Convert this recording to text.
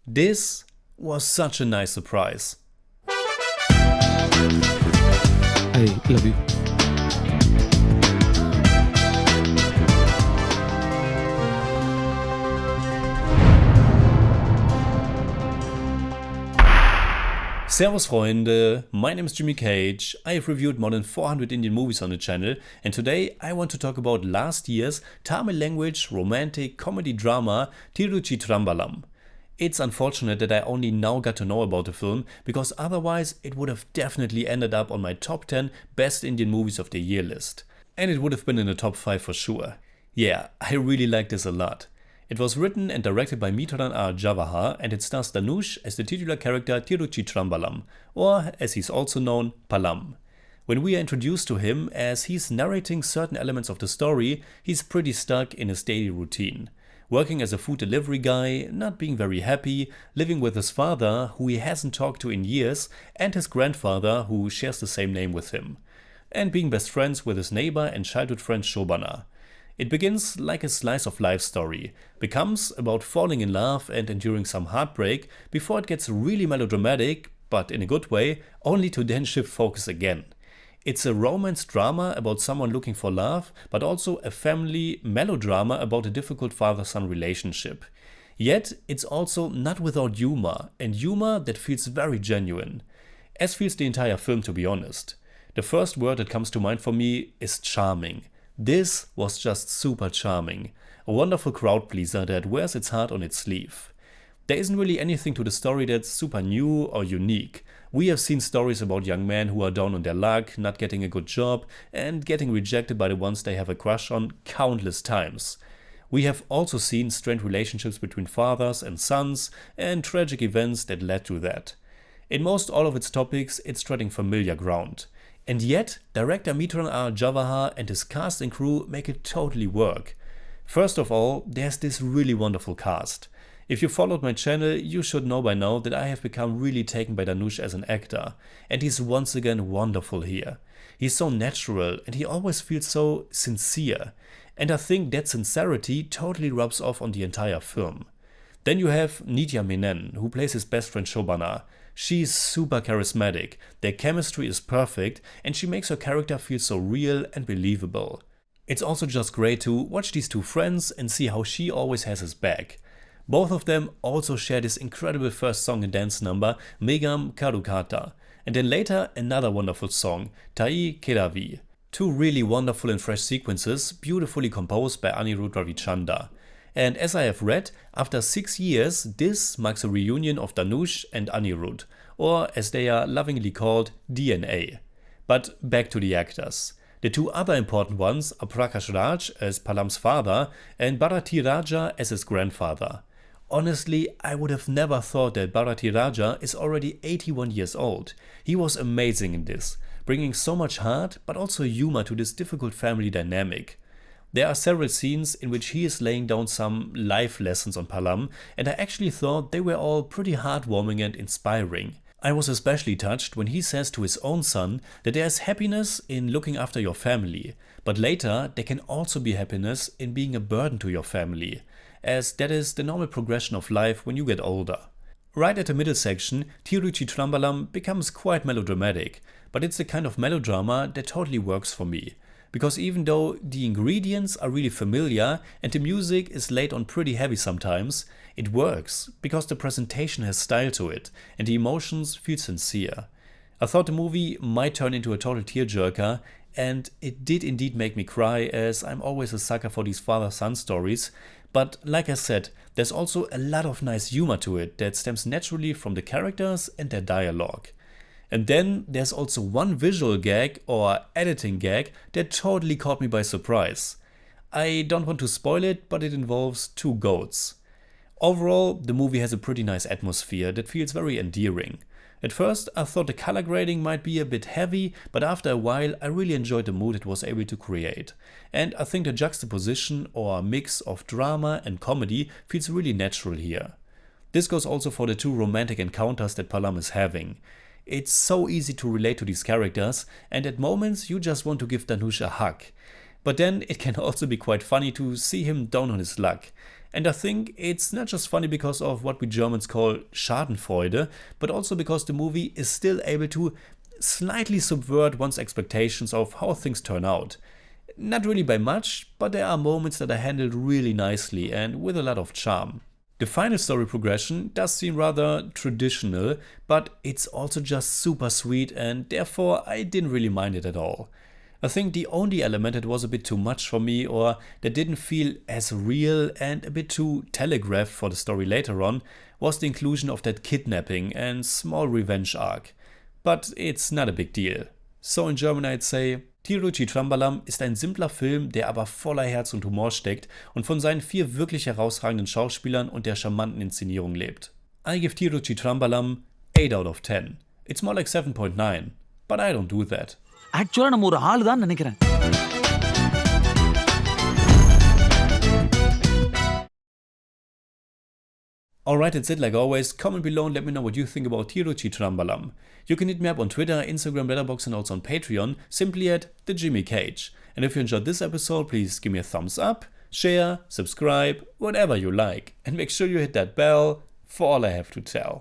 This was such a nice surprise. I love you. Servus Freunde, my name is Jimmy Cage. I have reviewed more than 400 Indian movies on the channel, and today I want to talk about last year's Tamil language romantic comedy drama Tiruchi Trambalam. It's unfortunate that I only now got to know about the film, because otherwise it would have definitely ended up on my top 10 best Indian movies of the year list. And it would have been in the top 5 for sure. Yeah, I really like this a lot. It was written and directed by Mitran R. Jawahar, and it stars Dhanush as the titular character Tiruchi Trambalam, or as he's also known, Palam. When we are introduced to him as he's narrating certain elements of the story, he's pretty stuck in his daily routine. Working as a food delivery guy, not being very happy, living with his father, who he hasn't talked to in years, and his grandfather, who shares the same name with him. And being best friends with his neighbor and childhood friend Shobana. It begins like a slice of life story, becomes about falling in love and enduring some heartbreak, before it gets really melodramatic, but in a good way, only to then shift focus again. It's a romance drama about someone looking for love, but also a family melodrama about a difficult father-son relationship. Yet, it's also not without humor, and humor that feels very genuine. As feels the entire film, to be honest. The first word that comes to mind for me is charming. This was just super charming. A wonderful crowd pleaser that wears its heart on its sleeve. There isn't really anything to the story that's super new or unique. We have seen stories about young men who are down on their luck, not getting a good job, and getting rejected by the ones they have a crush on countless times. We have also seen strained relationships between fathers and sons, and tragic events that led to that. In most all of its topics, it's treading familiar ground. And yet, director Mitran R. Jawahar and his cast and crew make it totally work. First of all, there's this really wonderful cast. If you followed my channel, you should know by now that I have become really taken by Dhanush as an actor, and he's once again wonderful here. He's so natural and he always feels so sincere, and I think that sincerity totally rubs off on the entire film. Then you have Nitya Menon, who plays his best friend Shobana. She's super charismatic, their chemistry is perfect, and she makes her character feel so real and believable. It's also just great to watch these two friends and see how she always has his back. Both of them also share this incredible first song and dance number, Megam Kadukata, and then later another wonderful song, Tai Kelavi. Two really wonderful and fresh sequences, beautifully composed by Anirudh Ravichanda. And as I have read, after 6 years, this marks a reunion of Dhanush and Anirudh, or as they are lovingly called, DNA. But back to the actors. The two other important ones are Prakash Raj as Palam's father and Bharati Raja as his grandfather. Honestly, I would have never thought that Bharati Raja is already 81 years old. He was amazing in this, bringing so much heart but also humor to this difficult family dynamic. There are several scenes in which he is laying down some life lessons on Palam, and I actually thought they were all pretty heartwarming and inspiring. I was especially touched when he says to his own son that there is happiness in looking after your family, but later there can also be happiness in being a burden to your family, as that is the normal progression of life when you get older. Right at the middle section, Tiruchi Trambalam becomes quite melodramatic, but it's the kind of melodrama that totally works for me. Because even though the ingredients are really familiar and the music is laid on pretty heavy sometimes, it works because the presentation has style to it and the emotions feel sincere. I thought the movie might turn into a total tearjerker, and it did indeed make me cry, as I'm always a sucker for these father-son stories, but like I said, there's also a lot of nice humor to it that stems naturally from the characters and their dialogue. And then there's also one visual gag or editing gag that totally caught me by surprise. I don't want to spoil it, but it involves two goats. Overall, the movie has a pretty nice atmosphere that feels very endearing. At first, I thought the color grading might be a bit heavy, but after a while I really enjoyed the mood it was able to create. And I think the juxtaposition or mix of drama and comedy feels really natural here. This goes also for the two romantic encounters that Palam is having. It's so easy to relate to these characters, and at moments you just want to give Dhanush a hug. But then it can also be quite funny to see him down on his luck. And I think it's not just funny because of what we Germans call Schadenfreude, but also because the movie is still able to slightly subvert one's expectations of how things turn out. Not really by much, but there are moments that are handled really nicely and with a lot of charm. The final story progression does seem rather traditional, but it's also just super sweet and therefore I didn't really mind it at all. I think the only element that was a bit too much for me or that didn't feel as real and a bit too telegraphed for the story later on was the inclusion of that kidnapping and small revenge arc. But it's not a big deal. So in German I'd say, Tiruchi Trambalam ist ein simpler Film, der aber voller Herz und Humor steckt und von seinen 4 wirklich herausragenden Schauspielern und der charmanten Inszenierung lebt. I give Tiruchi Trambalam 8 out of 10. It's more like 7.9, but I don't do that. ஆக்சுவலா நம்ம ஒரு ஆளு தான் நினைக்கிறேன். Alright, that's it like always. Comment below and let me know what you think about Tiruchi Trambalam. You can hit me up on Twitter, Instagram, Letterboxd and also on Patreon, simply at TheJimmyCage. And if you enjoyed this episode, please give me a thumbs up, share, subscribe, whatever you like. And make sure you hit that bell for all I have to tell.